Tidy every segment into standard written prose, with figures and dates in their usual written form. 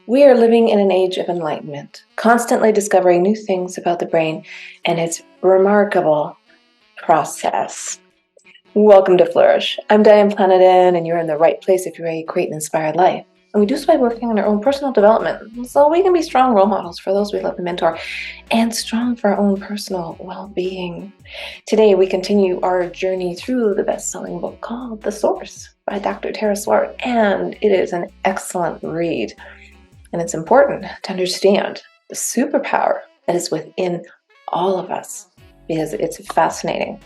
We are living in an age of enlightenment, constantly discovering new things about the brain and its remarkable process. Welcome to Flourish. I'm Diane Planidin, and you're in the right place if you're ready to create an inspired life. And we do so by working on our own personal development, so we can be strong role models for those we love to mentor, and strong for our own personal well-being. Today, we continue our journey through the best-selling book called The Source by Dr. Tara Swart, and it is an excellent read. And it's important to understand the superpower that is within all of us, because it's fascinating.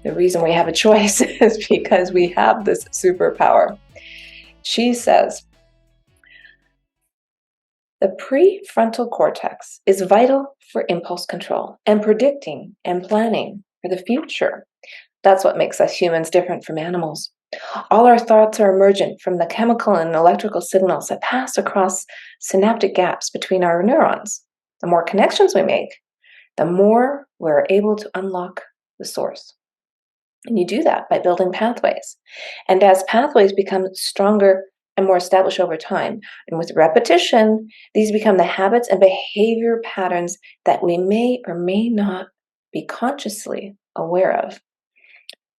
The reason we have a choice is because we have this superpower. She says, the prefrontal cortex is vital for impulse control and predicting and planning for the future. That's what makes us humans different from animals. All our thoughts are emergent from the chemical and electrical signals that pass across synaptic gaps between our neurons. The more connections we make, the more we're able to unlock the source. And you do that by building pathways. And as pathways become stronger and more established over time, and with repetition, these become the habits and behavior patterns that we may or may not be consciously aware of.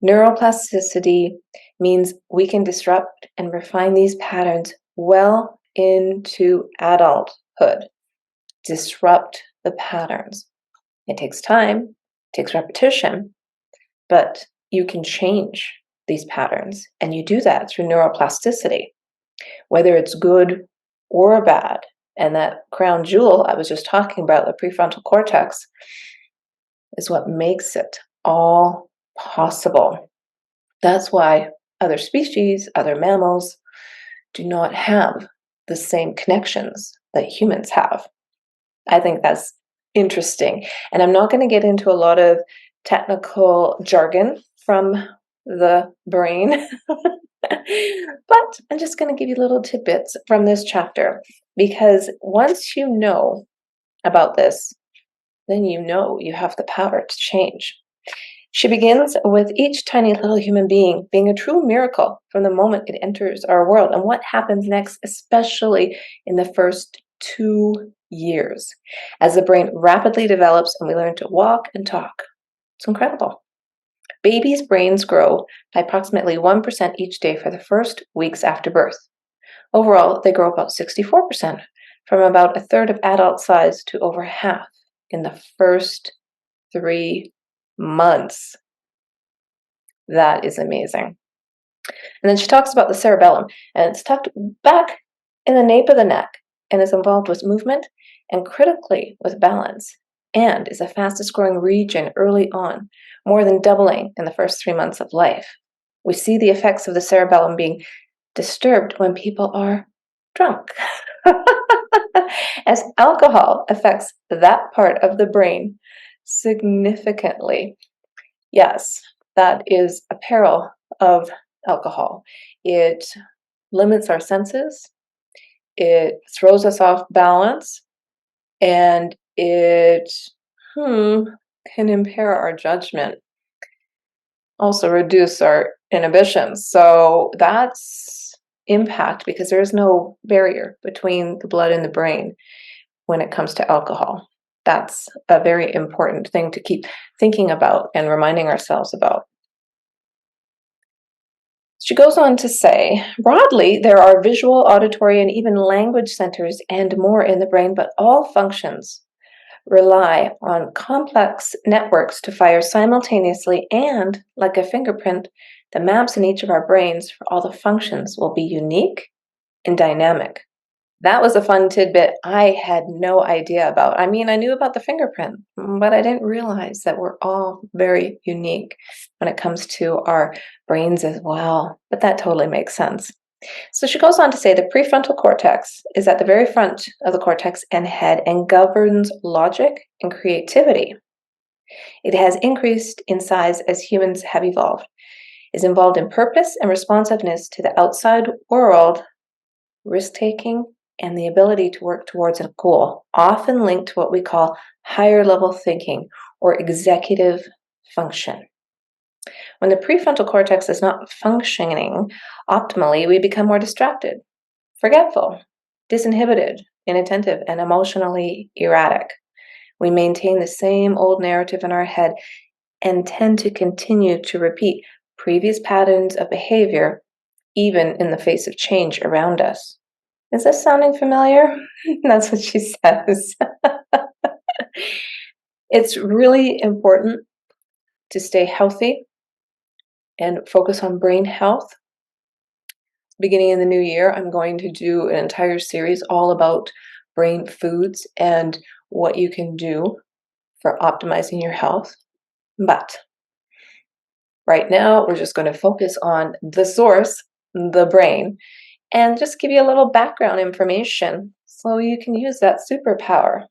Neuroplasticity means we can disrupt and refine these patterns well into adulthood. Disrupt the patterns. It takes time, it takes repetition, but you can change these patterns, and you do that through neuroplasticity, whether it's good or bad. And that crown jewel I was just talking about, the prefrontal cortex, is what makes it all possible. That's why other species, other mammals, do not have the same connections that humans have. I think that's interesting. And I'm not going to get into a lot of technical jargon from the brain, but I'm just going to give you little tidbits from this chapter, because once you know about this, then you know you have the power to change. She begins with each tiny little human being being a true miracle from the moment it enters our world, and what happens next, especially in the first 2 years, as the brain rapidly develops and we learn to walk and talk. It's incredible. Babies' brains grow by approximately 1% each day for the first weeks after birth. Overall, they grow about 64%, from about a third of adult size to over half in the first 3 months. That is amazing. And then she talks about the cerebellum, and it's tucked back in the nape of the neck and is involved with movement and critically with balance, and is the fastest growing region early on, more than doubling in the first 3 months of life. We see the effects of the cerebellum being disturbed when people are drunk, as alcohol affects that part of the brain significantly. Yes, that is a peril of alcohol. It limits our senses, it throws us off balance, and it can impair our judgment, also reduce our inhibitions. So that's impact, because there is no barrier between the blood and the brain when it comes to alcohol. That's a very important thing to keep thinking about and reminding ourselves about. She goes on to say, broadly, there are visual, auditory, and even language centers and more in the brain, but all functions rely on complex networks to fire simultaneously, and like a fingerprint, the maps in each of our brains for all the functions will be unique and dynamic. That was a fun tidbit I had no idea about. I mean, I knew about the fingerprint, but I didn't realize that we're all very unique when it comes to our brains as well. But that totally makes sense. So she goes on to say the prefrontal cortex is at the very front of the cortex and head and governs logic and creativity. It has increased in size as humans have evolved, is involved in purpose and responsiveness to the outside world, risk-taking, and the ability to work towards a goal, often linked to what we call higher level thinking or executive function. When the prefrontal cortex is not functioning optimally, we become more distracted, forgetful, disinhibited, inattentive, and emotionally erratic. We maintain the same old narrative in our head and tend to continue to repeat previous patterns of behavior, even in the face of change around us. Is this sounding familiar? That's what she says. It's really important to stay healthy and focus on brain health. Beginning in the new year, I'm going to do an entire series all about brain foods and what you can do for optimizing your health. But right now, we're just going to focus on the source, the brain, and just give you a little background information so you can use that superpower.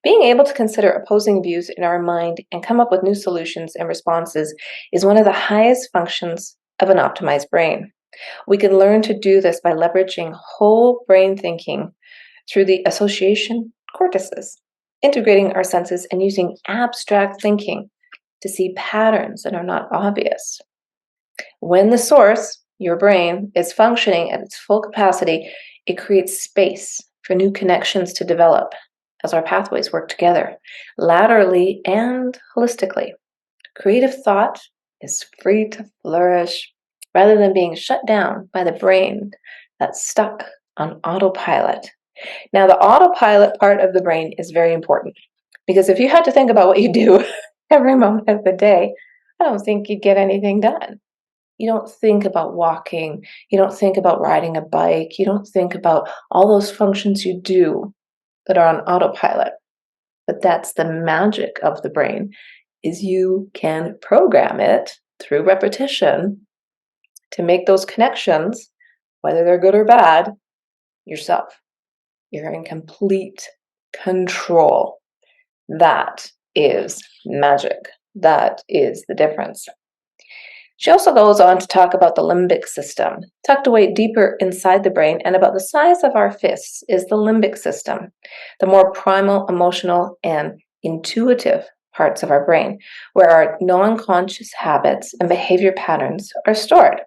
Being able to consider opposing views in our mind and come up with new solutions and responses is one of the highest functions of an optimized brain. We can learn to do this by leveraging whole brain thinking through the association cortices, integrating our senses and using abstract thinking to see patterns that are not obvious. When the source, your brain, is functioning at its full capacity, it creates space for new connections to develop as our pathways work together, laterally and holistically. Creative thought is free to flourish rather than being shut down by the brain that's stuck on autopilot. Now, the autopilot part of the brain is very important because if you had to think about what you do every moment of the day, I don't think you'd get anything done. You don't think about walking. You don't think about riding a bike. You don't think about all those functions you do that are on autopilot. But that's the magic of the brain, is you can program it through repetition to make those connections, whether they're good or bad, yourself. You're in complete control. That is magic. That is the difference. She also goes on to talk about the limbic system. Tucked away deeper inside the brain and about the size of our fists is the limbic system, the more primal, emotional, and intuitive parts of our brain, where our non-conscious habits and behavior patterns are stored.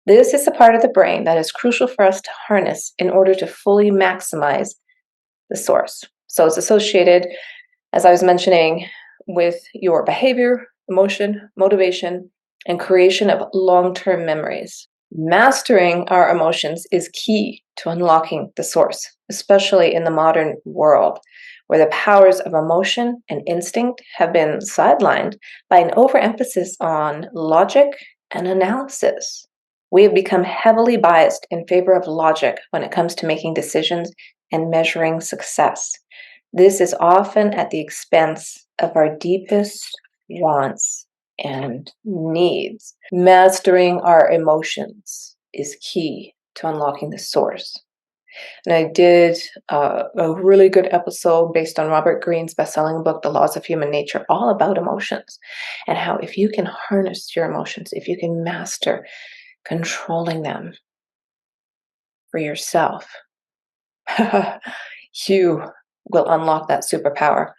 This is the part of the brain that is crucial for us to harness in order to fully maximize the source. So it's associated, as I was mentioning, with your behavior, emotion, motivation, and creation of long-term memories. Mastering our emotions is key to unlocking the source, especially in the modern world, where the powers of emotion and instinct have been sidelined by an overemphasis on logic and analysis. We have become heavily biased in favor of logic when it comes to making decisions and measuring success. This is often at the expense of our deepest wants and needs. Mastering our emotions is key to unlocking the source. And I did a really good episode based on Robert Greene's best-selling book, The Laws of Human Nature, all about emotions and how if you can harness your emotions, if you can master controlling them for yourself, you will unlock that superpower.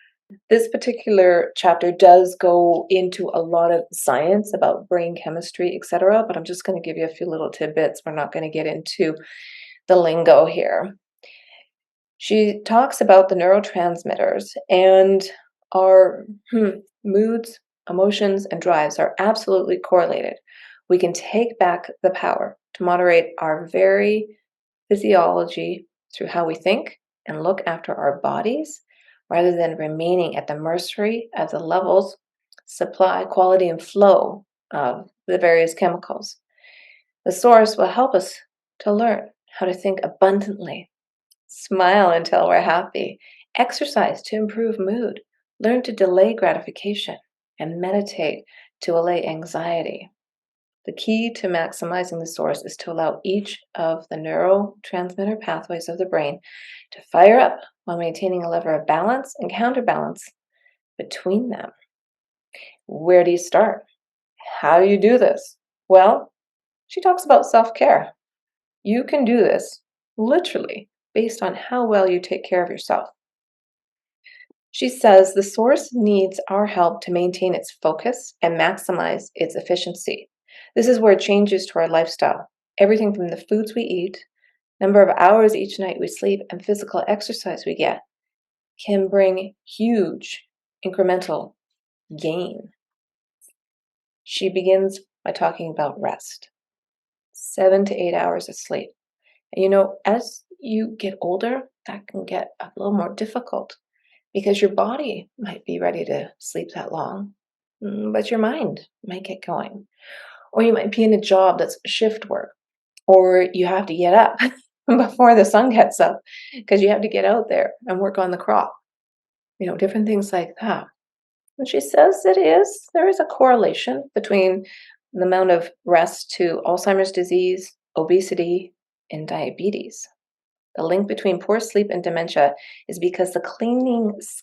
This particular chapter does go into a lot of science about brain chemistry, etc., but I'm just going to give you a few little tidbits. We're not going to get into the lingo here. She talks about the neurotransmitters, and our moods, emotions, and drives are absolutely correlated. We can take back the power to moderate our very physiology through how we think and look after our bodies, rather than remaining at the mercy of the levels, supply, quality, and flow of the various chemicals. The source will help us to learn how to think abundantly, smile until we're happy, exercise to improve mood, learn to delay gratification, and meditate to allay anxiety. The key to maximizing the source is to allow each of the neurotransmitter pathways of the brain to fire up while maintaining a level of balance and counterbalance between them. Where do you start? How do you do this? Well, she talks about self-care. You can do this literally based on how well you take care of yourself. She says the source needs our help to maintain its focus and maximize its efficiency. This is where changes to our lifestyle, everything from the foods we eat Number of hours each night we sleep and physical exercise we get can bring huge incremental gain. She begins by talking about rest. 7 to 8 hours of sleep. And as you get older, that can get a little more difficult because your body might be ready to sleep that long, but your mind might get going. Or you might be in a job that's shift work, or you have to get up before the sun gets up because you have to get out there and work on the crop. Different things like that. And she says there is a correlation between the amount of rest to Alzheimer's disease, obesity, and diabetes. The link between poor sleep and dementia is because the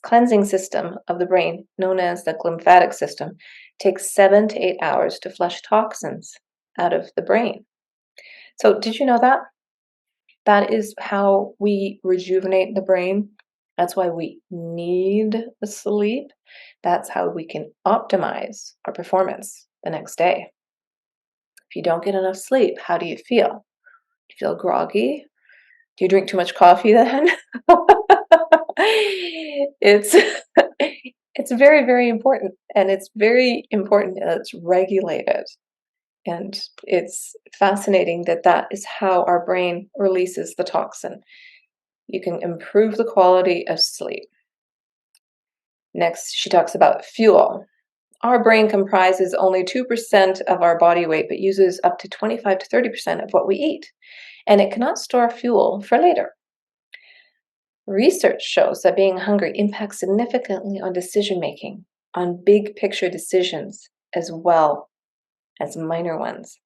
cleansing system of the brain, known as the lymphatic system, takes 7 to 8 hours to flush toxins out of the brain. So did you know that? That is how we rejuvenate the brain. That's why we need the sleep. That's how we can optimize our performance the next day. If you don't get enough sleep, how do you feel? Do you feel groggy? Do you drink too much coffee then? It's it's very, very important, and it's very important that it's regulated. And it's fascinating that that is how our brain releases the toxin. You can improve the quality of sleep. Next, she talks about fuel. Our brain comprises only 2% of our body weight, but uses up to 25 to 30% of what we eat, and it cannot store fuel for later. Research shows that being hungry impacts significantly on decision making, on big picture decisions, as well as minor ones.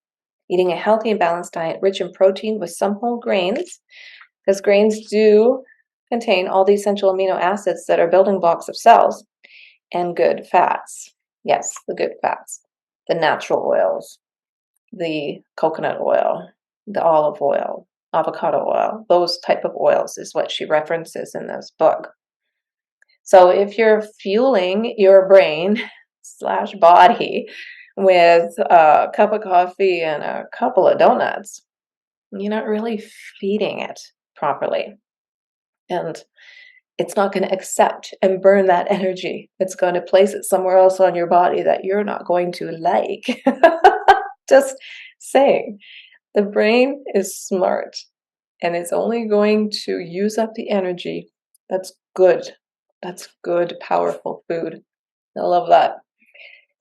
Eating a healthy and balanced diet rich in protein with some whole grains, because grains do contain all the essential amino acids that are building blocks of cells, and good fats. Yes, the good fats, the natural oils, the coconut oil, the olive oil, avocado oil, those type of oils is what she references in this book. So if you're fueling your brain / body with a cup of coffee and a couple of donuts, you're not really feeding it properly. And it's not going to accept and burn that energy. It's going to place it somewhere else on your body that you're not going to like. Just saying. The brain is smart, and it's only going to use up the energy that's good. That's good, powerful food. I love that.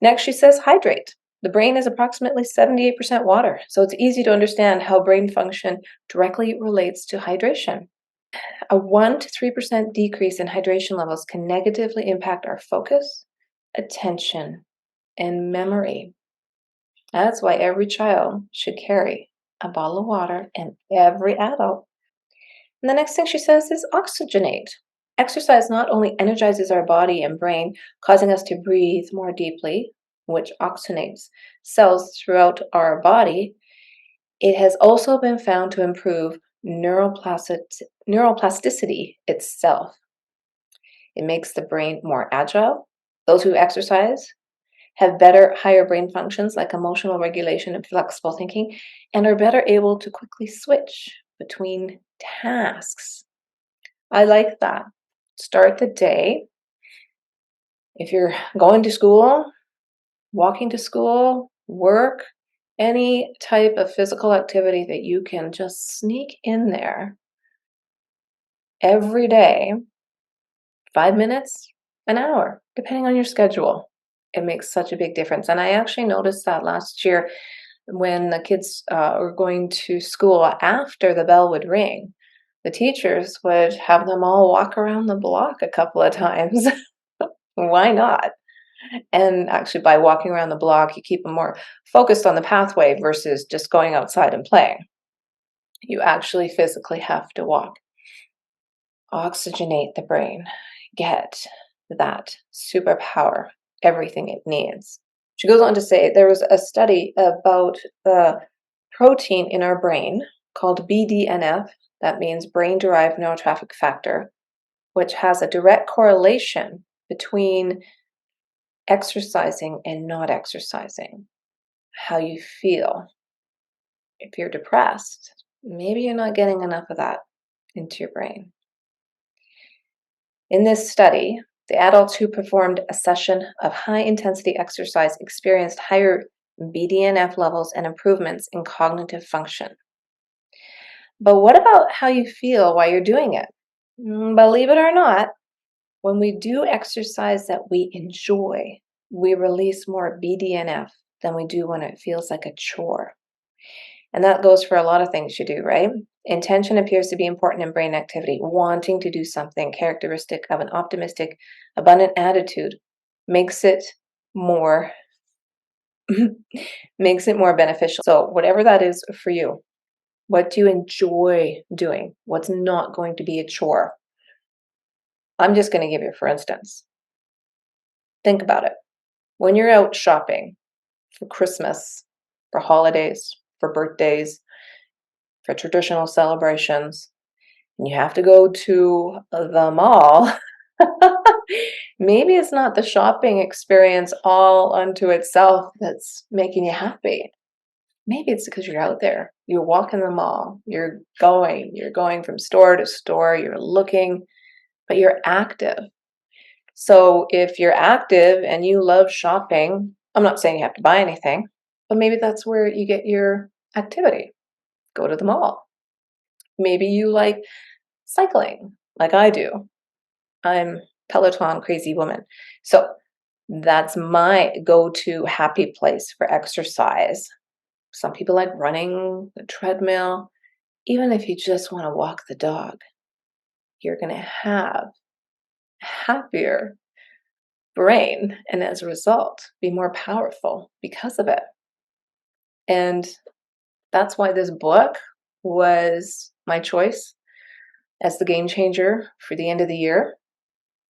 Next, she says hydrate. The brain is approximately 78% water, so it's easy to understand how brain function directly relates to hydration. A 1 to 3% decrease in hydration levels can negatively impact our focus, attention, and memory. That's why every child should carry a bottle of water, and every adult. And the next thing she says is oxygenate. Exercise not only energizes our body and brain, causing us to breathe more deeply, which oxygenates cells throughout our body, it has also been found to improve neuroplasticity itself. It makes the brain more agile. Those who exercise have better, higher brain functions like emotional regulation and flexible thinking, and are better able to quickly switch between tasks. I like that. Start the day. If you're going to school, walking to school, work, any type of physical activity that you can just sneak in there every day, 5 minutes, an hour, depending on your schedule. It makes such a big difference. And I actually noticed that last year when the kids were going to school after the bell would ring, the teachers would have them all walk around the block a couple of times. Why not? And actually, by walking around the block, you keep them more focused on the pathway versus just going outside and playing. You actually physically have to walk. Oxygenate the brain. Get that superpower, everything it needs. She goes on to say there was a study about the protein in our brain called BDNF, that means brain-derived neurotrophic factor, which has a direct correlation between exercising and not exercising. How you feel. If you're depressed, maybe you're not getting enough of that into your brain. In this study, the adults who performed a session of high-intensity exercise experienced higher BDNF levels and improvements in cognitive function. But what about how you feel while you're doing it? Believe it or not, when we do exercise that we enjoy, we release more BDNF than we do when it feels like a chore. And that goes for a lot of things you do, right? Intention appears to be important in brain activity. Wanting to do something characteristic of an optimistic, abundant attitude makes it more makes it more beneficial. So whatever that is for you, what do you enjoy doing? What's not going to be a chore? I'm just going to give you, for instance, think about it. When you're out shopping for Christmas, for holidays, for birthdays, for traditional celebrations, and you have to go to the mall, maybe it's not the shopping experience all unto itself that's making you happy. Maybe it's because you're out there, you're walking the mall, you're going from store to store, you're looking, but you're active. So if you're active and you love shopping, I'm not saying you have to buy anything, but maybe that's where you get your activity. Go to the mall. Maybe you like cycling, like I do. I'm Peloton crazy woman. So that's my go-to happy place for exercise. Some people like running, the treadmill. Even if you just want to walk the dog, you're going to have a happier brain, and as a result, be more powerful because of it. And that's why this book was my choice as the game changer for the end of the year,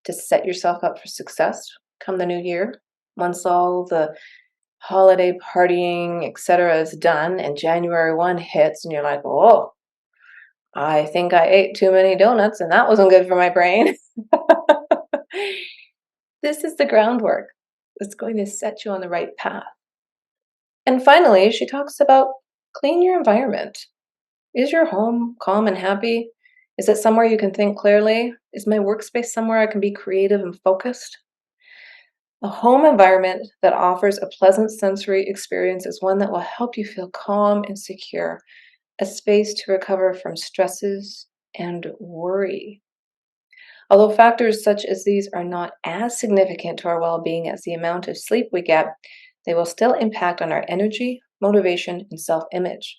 to set yourself up for success come the new year. Once all the holiday partying, etc. is done and January 1 hits and you're like, whoa, I think I ate too many donuts and that wasn't good for my brain. This is the groundwork that's going to set you on the right path. And finally, she talks about clean your environment. Is your home calm and happy? Is it somewhere you can think clearly? Is my workspace somewhere I can be creative and focused? A home environment that offers a pleasant sensory experience is one that will help you feel calm and secure, a space to recover from stresses and worry. Although factors such as these are not as significant to our well-being as the amount of sleep we get, they will still impact on our energy, motivation, and self-image.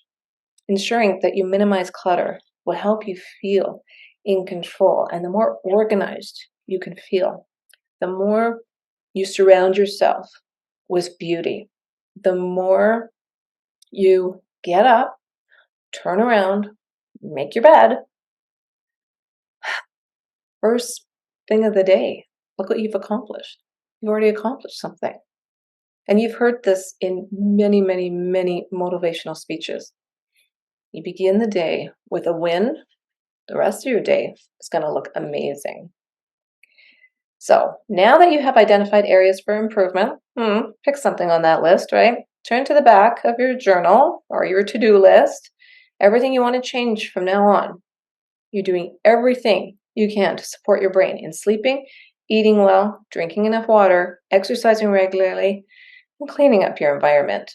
Ensuring that you minimize clutter will help you feel in control, and the more organized you can feel, the more you surround yourself with beauty, the more you get up, turn around, make your bed. First thing of the day, look what you've accomplished. You've already accomplished something. And you've heard this in many, many, many motivational speeches. You begin the day with a win, the rest of your day is going to look amazing. So now that you have identified areas for improvement, pick something on that list, right? Turn to the back of your journal or your to-do list, everything you want to change from now on. You're doing everything you can to support your brain in sleeping, eating well, drinking enough water, exercising regularly, and cleaning up your environment.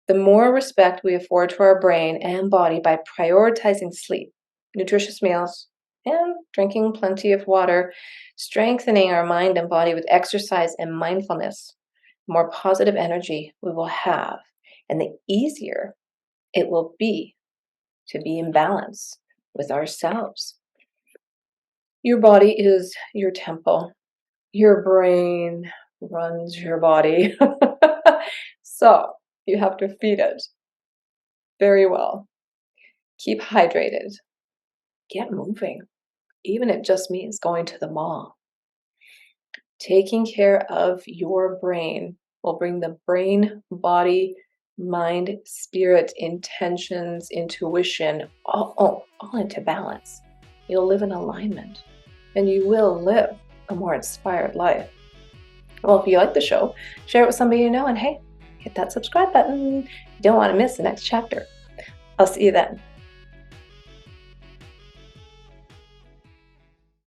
The more respect we afford to our brain and body by prioritizing sleep, nutritious meals, and drinking plenty of water, strengthening our mind and body with exercise and mindfulness, the more positive energy we will have, and the easier it will be to be in balance with ourselves. Your body is your temple. Your brain runs your body. So you have to feed it very well. Keep hydrated. Get moving. Even if it just means going to the mall. Taking care of your brain will bring the brain, body, mind, spirit, intentions, intuition, all into balance. You'll live in alignment, and you will live a more inspired life. Well, if you like the show, share it with somebody you know, and hey, hit that subscribe button. You don't want to miss the next chapter. I'll see you then.